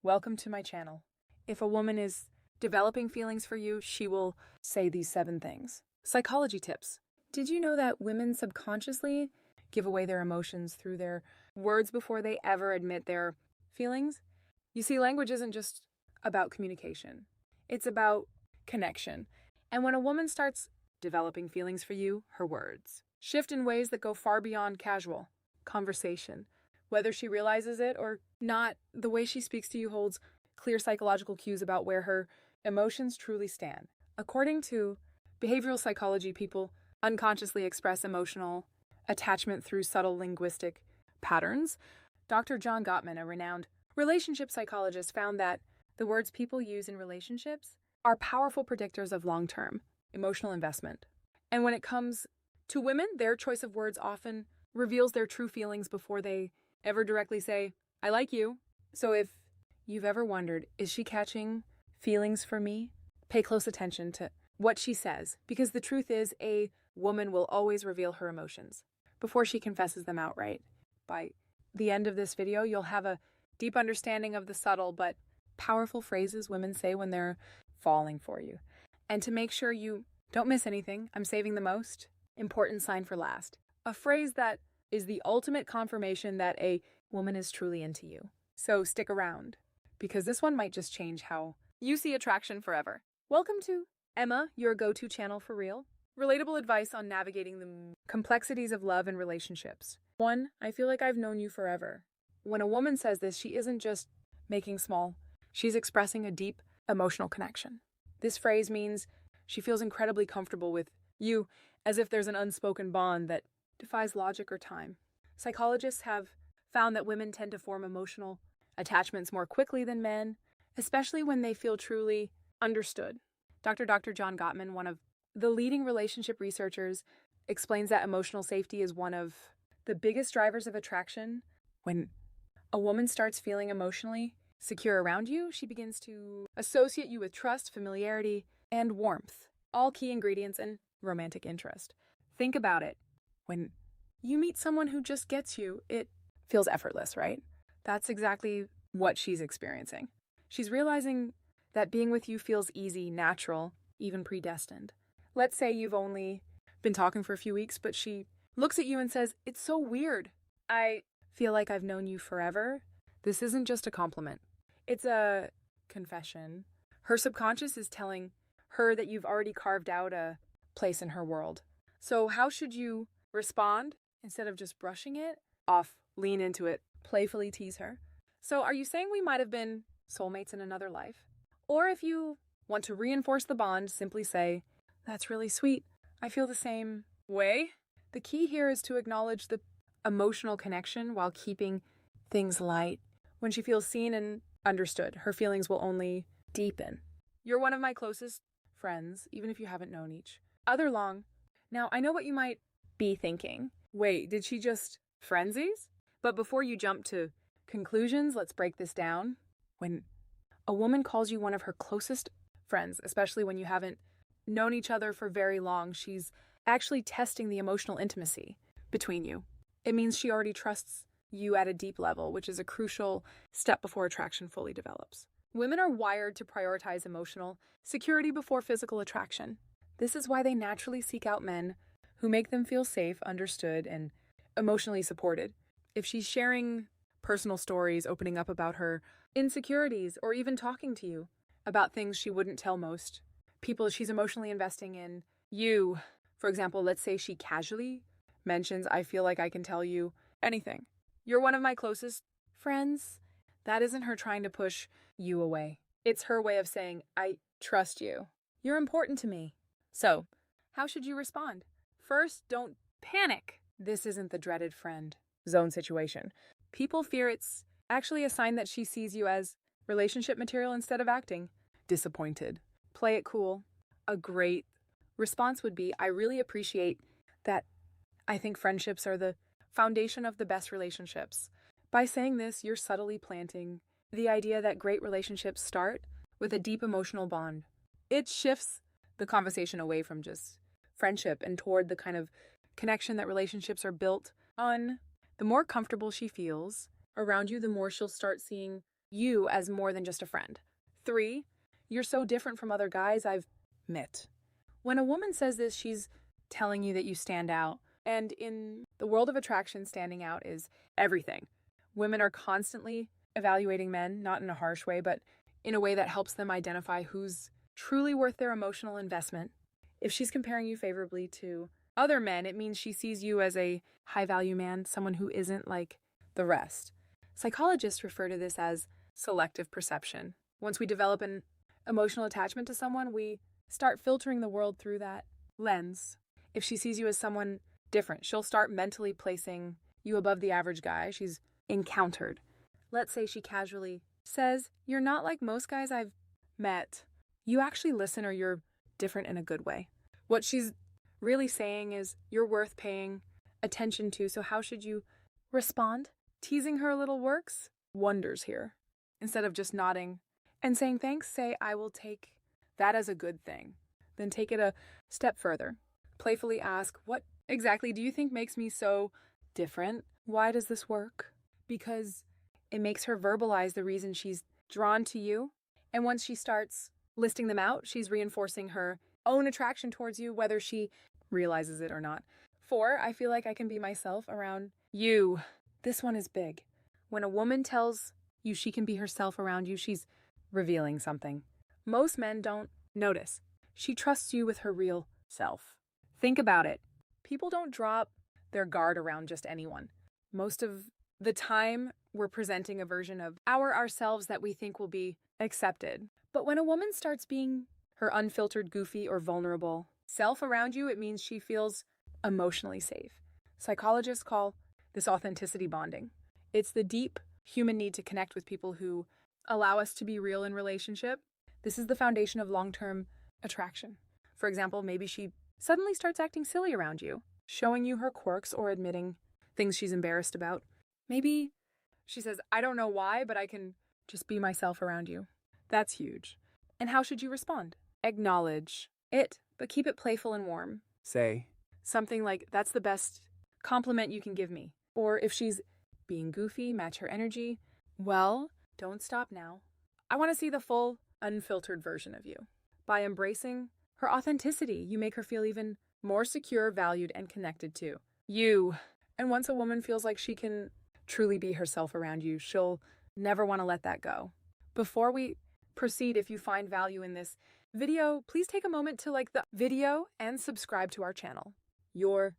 Welcome to my channel. If a woman is developing feelings for you, she will say these 7 things. Psychology tips. Did you know that women subconsciously give away their emotions through their words before they ever admit their feelings? You see, language isn't just about communication. It's about connection. And when a woman starts developing feelings for you, her words shift in ways that go far beyond casual conversation. Whether she realizes it or not, the way she speaks to you holds clear psychological cues about where her emotions truly stand. According to behavioral psychology, people unconsciously express emotional attachment through subtle linguistic patterns. Dr. John Gottman, a renowned relationship psychologist, found that the words people use in relationships are powerful predictors of long-term emotional investment. And when it comes to women, their choice of words often reveals their true feelings before they ever directly say, "I like you." So if you've ever wondered, is she catching feelings for me? Pay close attention to what she says, because the truth is, a woman will always reveal her emotions before she confesses them outright. By the end of this video, you'll have a deep understanding of the subtle but powerful phrases women say when they're falling for you. And to make sure you don't miss anything, I'm saving the most important sign for last. A phrase that is the ultimate confirmation that a woman is truly into you. So stick around, because this one might just change how you see attraction forever. Welcome to Emma, your go-to channel for real, relatable advice on navigating the complexities of love and relationships. 1, I feel like I've known you forever. When a woman says this, she isn't just making small, she's expressing a deep emotional connection. This phrase means she feels incredibly comfortable with you, as if there's an unspoken bond that defies logic or time. Psychologists have found that women tend to form emotional attachments more quickly than men, especially when they feel truly understood. Dr. John Gottman, one of the leading relationship researchers, explains that emotional safety is one of the biggest drivers of attraction. When a woman starts feeling emotionally secure around you, she begins to associate you with trust, familiarity, and warmth, all key ingredients in romantic interest. Think about it. When you meet someone who just gets you, it feels effortless, right? That's exactly what she's experiencing. She's realizing that being with you feels easy, natural, even predestined. Let's say you've only been talking for a few weeks, but she looks at you and says, "It's so weird. I feel like I've known you forever." This isn't just a compliment. It's a confession. Her subconscious is telling her that you've already carved out a place in her world. So how should you respond? Instead of just brushing it off, lean into it, playfully tease her. So are you saying we might have been soulmates in another life? Or if you want to reinforce the bond, simply say, "That's really sweet. I feel the same way." The key here is to acknowledge the emotional connection while keeping things light. When she feels seen and understood, her feelings will only deepen. You're one of my closest friends, even if you haven't known each other long. Now, I know what you might be thinking. Wait, did she just frenzies? But before you jump to conclusions, let's break this down. When a woman calls you one of her closest friends, especially when you haven't known each other for very long, she's actually testing the emotional intimacy between you. It means she already trusts you at a deep level, which is a crucial step before attraction fully develops. Women are wired to prioritize emotional security before physical attraction. This is why they naturally seek out men who make them feel safe, understood, and emotionally supported. If she's sharing personal stories, opening up about her insecurities, or even talking to you about things she wouldn't tell most people, she's emotionally investing in you. For example, let's say she casually mentions, "I feel like I can tell you anything. You're one of my closest friends." That isn't her trying to push you away. It's her way of saying, "I trust you. You're important to me." So, how should you respond? First, don't panic. This isn't the dreaded friend zone situation. People fear it's actually a sign that she sees you as relationship material instead of acting disappointed. Play it cool. A great response would be, "I really appreciate that. I think friendships are the foundation of the best relationships." By saying this, you're subtly planting the idea that great relationships start with a deep emotional bond. It shifts the conversation away from just friendship and toward the kind of connection that relationships are built on. The more comfortable she feels around you, the more she'll start seeing you as more than just a friend. 3, you're so different from other guys I've met. When a woman says this, she's telling you that you stand out. And in the world of attraction, standing out is everything. Women are constantly evaluating men, not in a harsh way, but in a way that helps them identify who's truly worth their emotional investment. If she's comparing you favorably to other men, it means she sees you as a high-value man, someone who isn't like the rest. Psychologists refer to this as selective perception. Once we develop an emotional attachment to someone, we start filtering the world through that lens. If she sees you as someone different, she'll start mentally placing you above the average guy she's encountered. Let's say she casually says, "You're not like most guys I've met." You actually listen, or you're different in a good way. What she's really saying is you're worth paying attention to, so how should you respond? Teasing her a little works wonders here. Instead of just nodding and saying thanks, say, "I will take that as a good thing." Then take it a step further. Playfully ask, "What exactly do you think makes me so different? Why does this work?" Because it makes her verbalize the reason she's drawn to you. And once she starts listing them out, she's reinforcing her own attraction towards you, whether she realizes it or not. 4, I feel like I can be myself around you. This one is big. When a woman tells you she can be herself around you, she's revealing something. Most men don't notice. She trusts you with her real self. Think about it. People don't drop their guard around just anyone. Most of the time, we're presenting a version of ourselves that we think will be accepted. But when a woman starts being her unfiltered, goofy, or vulnerable self around you, it means she feels emotionally safe. Psychologists call this authenticity bonding. It's the deep human need to connect with people who allow us to be real in relationship. This is the foundation of long-term attraction. For example, maybe she suddenly starts acting silly around you, showing you her quirks or admitting things she's embarrassed about. Maybe she says, "I don't know why, but I can just be myself around you." That's huge. And how should you respond? Acknowledge it, but keep it playful and warm. Say something like, "That's the best compliment you can give me." Or if she's being goofy, match her energy. "Well, don't stop now. I want to see the full, unfiltered version of you." By embracing her authenticity, you make her feel even more secure, valued, and connected to you. And once a woman feels like she can truly be herself around you, she'll never want to let that go. Before we proceed, if you find value in this video, please take a moment to like the video and subscribe to our channel. Your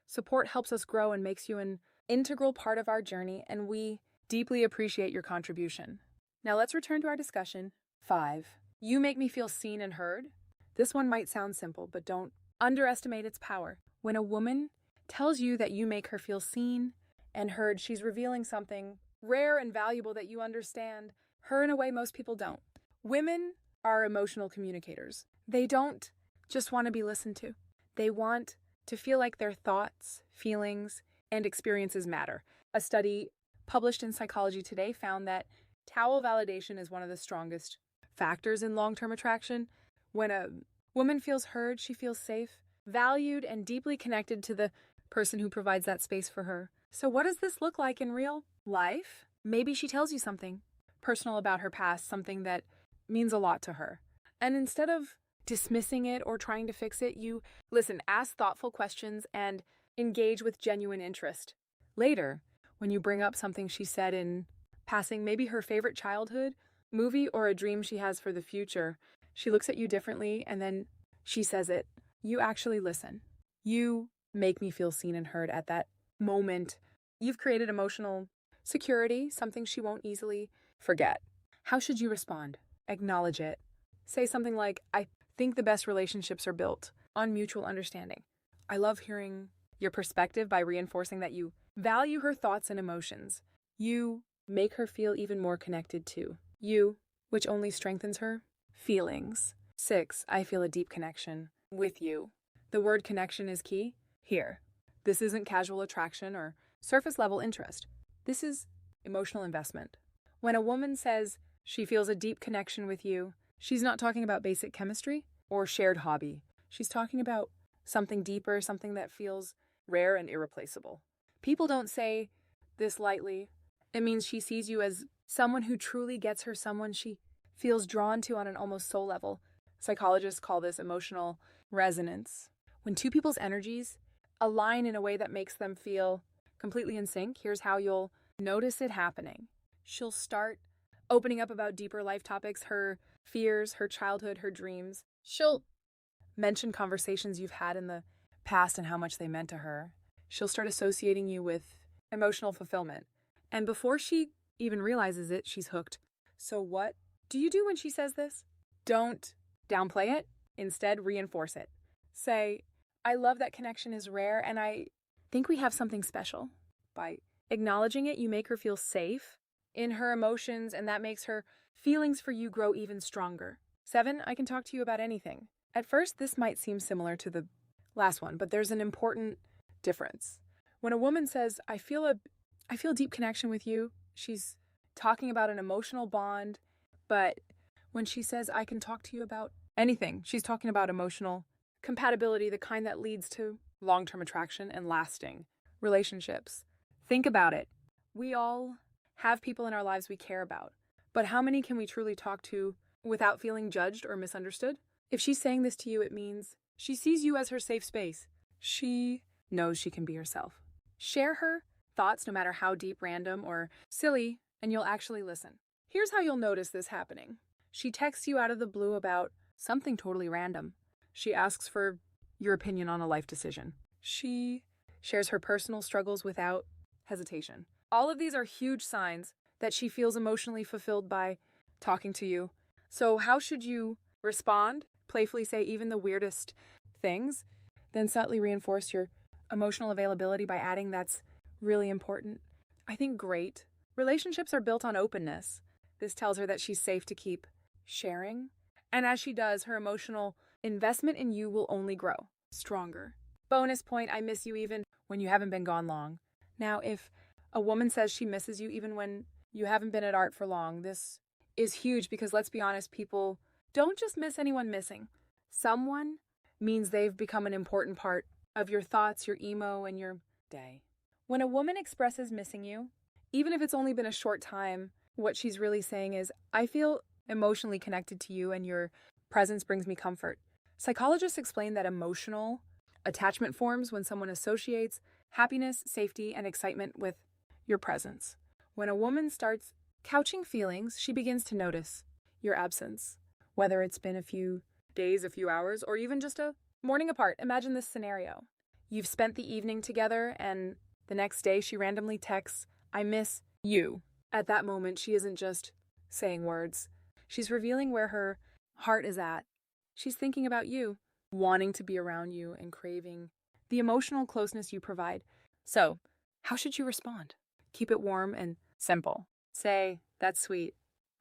support helps us grow and makes you an integral part of our journey, and we deeply appreciate your contribution. Now let's return to our discussion. 5. You make me feel seen and heard. This one might sound simple, but don't underestimate its power. When a woman tells you that you make her feel seen and heard, she's revealing something rare and valuable that you understand her in a way most people don't. Women are emotional communicators. They don't just want to be listened to. They want to feel like their thoughts, feelings, and experiences matter. A study published in Psychology Today found that towel validation is one of the strongest factors in long-term attraction. When a woman feels heard, she feels safe, valued, and deeply connected to the person who provides that space for her. So what does this look like in real life? Maybe she tells you something personal about her past, something that means a lot to her. And instead of dismissing it or trying to fix it, you listen, ask thoughtful questions, and engage with genuine interest. Later, when you bring up something she said in passing, maybe her favorite childhood movie or a dream she has for the future, she looks at you differently and then she says it. You actually listen. You make me feel seen and heard at that moment. You've created emotional security, something she won't easily forget. How should you respond? Acknowledge it. Say something like, "I think the best relationships are built on mutual understanding." I love hearing your perspective by reinforcing that you value her thoughts and emotions. You make her feel even more connected to you, which only strengthens her feelings. 6, I feel a deep connection with you. The word connection is key here. This isn't casual attraction or surface level interest. This is emotional investment. When a woman says she feels a deep connection with you, she's not talking about basic chemistry or shared hobby. She's talking about something deeper, something that feels rare and irreplaceable. People don't say this lightly. It means she sees you as someone who truly gets her, someone she feels drawn to on an almost soul level. Psychologists call this emotional resonance. When two people's energies align in a way that makes them feel completely in sync, here's how you'll notice it happening. She'll start opening up about deeper life topics, her fears, her childhood, her dreams. She'll mention conversations you've had in the past and how much they meant to her. She'll start associating you with emotional fulfillment. And before she even realizes it, she's hooked. So what do you do when she says this? Don't downplay it. Instead, reinforce it. Say, I love that connection is rare and I think we have something special. By acknowledging it, you make her feel safe in her emotions, and that makes her feelings for you grow even stronger. 7, I can talk to you about anything. At first, this might seem similar to the last one, but there's an important difference. When a woman says, I feel deep connection with you, she's talking about an emotional bond, but when she says, I can talk to you about anything, she's talking about emotional compatibility, the kind that leads to long-term attraction and lasting relationships. Think about it. We all have people in our lives we care about, but how many can we truly talk to without feeling judged or misunderstood? If she's saying this to you, it means she sees you as her safe space. She knows she can be herself. Share her thoughts, no matter how deep, random, or silly, and you'll actually listen. Here's how you'll notice this happening. She texts you out of the blue about something totally random. She asks for your opinion on a life decision. She shares her personal struggles without hesitation. All of these are huge signs that she feels emotionally fulfilled by talking to you. So how should you respond? Playfully say even the weirdest things, then subtly reinforce your emotional availability by adding that's really important. I think great. Relationships are built on openness. This tells her that she's safe to keep sharing. And as she does, her emotional investment in you will only grow stronger. Bonus point, I miss you even when you haven't been gone long. Now, if a woman says she misses you even when you haven't been at art for long, this is huge because let's be honest, people don't just miss anyone missing. Someone means they've become an important part of your thoughts, your emo, and your day. When a woman expresses missing you, even if it's only been a short time, what she's really saying is, I feel emotionally connected to you and your presence brings me comfort. Psychologists explain that emotional attachment forms when someone associates happiness, safety, and excitement with your presence. When a woman starts couching feelings, she begins to notice your absence. Whether it's been a few days, a few hours, or even just a morning apart. Imagine this scenario. You've spent the evening together and the next day she randomly texts, I miss you. At that moment, she isn't just saying words. She's revealing where her heart is at. She's thinking about you, wanting to be around you and craving the emotional closeness you provide. So, how should you respond? Keep it warm and simple. Say, that's sweet.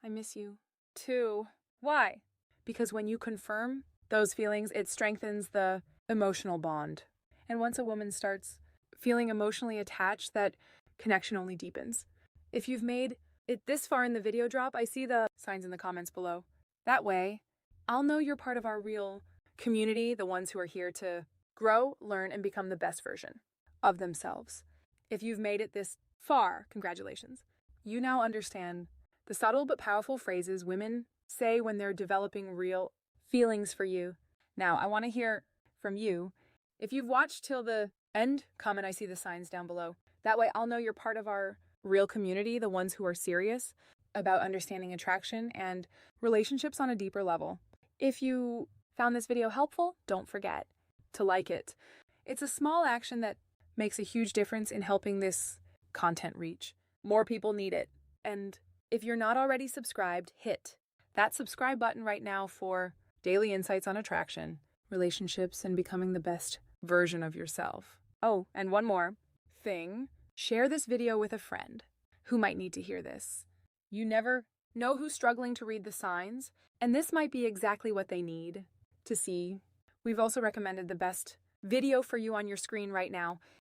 I miss you. 2. Why? Because when you confirm those feelings, it strengthens the emotional bond. And once a woman starts feeling emotionally attached, that connection only deepens. If you've made it this far in the video drop, I see the signs in the comments below. That way, I'll know you're part of our real community, the ones who are here to grow, learn, and become the best version of themselves. If you've made it this far, congratulations. You now understand the subtle but powerful phrases women say when they're developing real feelings for you. Now, I want to hear from you. If you've watched till the end, comment I see the signs down below. That way I'll know you're part of our real community, the ones who are serious about understanding attraction and relationships on a deeper level. If you found this video helpful, don't forget to like it. It's a small action that makes a huge difference in helping this content reach. More people need it. And if you're not already subscribed, hit that subscribe button right now for daily insights on attraction, relationships, and becoming the best version of yourself. Oh, and one more thing. Share this video with a friend who might need to hear this. You never know who's struggling to read the signs, and this might be exactly what they need to see. We've also recommended the best video for you on your screen right now.